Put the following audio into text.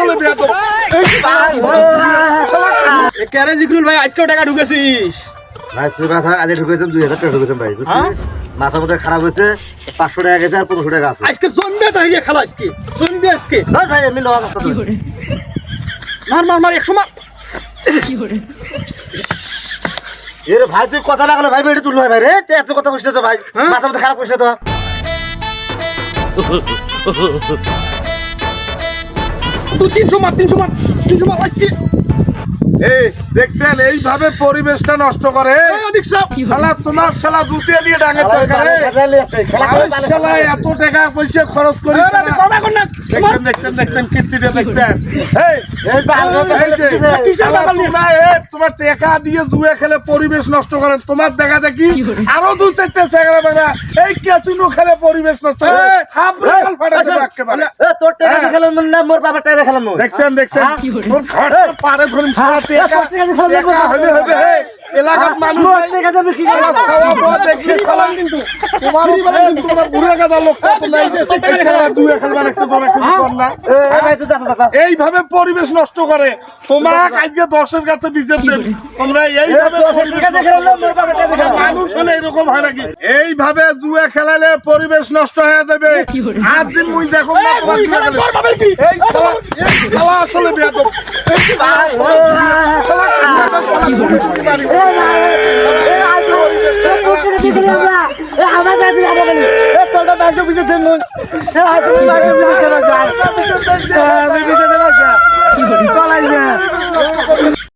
আসলে বেয়াদব। কেরে জিকরুল ভাই আজকেও টাকা ঢুকেছিস? ভাই তুই মাথা আজকে ঢুকেছেন 2000 টাকা ঢুকেছেন ভাই বুঝছিস? হ্যাঁ? মাথা মধ্যে খারাপ হয়েছে 500 টাকা গেছে আর 1500 টাকা আছে। আজকে জন্মে তো হইয়া খেলা আজকে জন্মে আজকে ধর ভাই এমনি লওয়া কথা বল। মার মার মার 100 মার। এর ভাই তুই কথা না গেলে ভাই বেড়ে তুললো ভাই রে তুই এত কথা বলছিস তো ভাই হ্যাঁ? মাথা মধ্যে খারাপ করছিস তো। তুই 300 মার 300 মার 300 মার আসছে। এই দেখছেন এইভাবে পরিবেশটা নষ্ট করে। এই ওদিক সব শালা তোমার শালা জুতিয়ে দিয়ে ডাঙের দরকার শালা এত টাকা পয়সা খরচ করি কমা কর না দেখছেন কীর্তিটা দেখছেন। এই এই বাংলা এই যে, শালা তোমরা তোমার টাকা দিয়ে জুয়া খেলে পরিবেশ নষ্ট করেন। তোমার দেখা দেখি আরো 2-4টা ছেগড়া বেগড়া এই ক্যাসিনো খেলে পরিবেশ নষ্ট করে। হাফ রাখাল ফাটা দেবে একেবারে। এ তোর টাকা দেখালাম না মোর বাবার টাকা দেখালাম দেখছেন তোর ঘর পারে ধরুন সারা টাকা হলে হবে হে এলাকার মানুষ টাকা দেবে কি খাওয়া দাওয়া দেখে শালা কিন্তু তোমার তোমরা বুড়া গাদা লোক তো নাই এই খেলা দুয়ে খেলবা একটা তোমরা কিছু কর না। ভাই তুই দাদা এইভাবে পরিবেশ নষ্ট করে তোমার আজকে 10-এর কাছে বিচার দেন। তোমরা এইভাবে টাকা দেখালাম না মোর বাবার টাকা দেখালাম মানুষ হলে এরকম হয় নাকি? এইভাবে জুয়া খেলালে পরিবেশ নষ্ট হয়ে যাবে। আজ দিন মুই দেখো না তোমার জুয়া খেলে। এই শালা আসলে বেয়াদব। শালা ঘুরে ঘুরে মারি। আমার দাদি আমার গেলি এ তোর তো ব্যাংকে বিজে দেন নই এ আজ তুমি ব্যাংকে বিজে দেন যায় আমি বিজে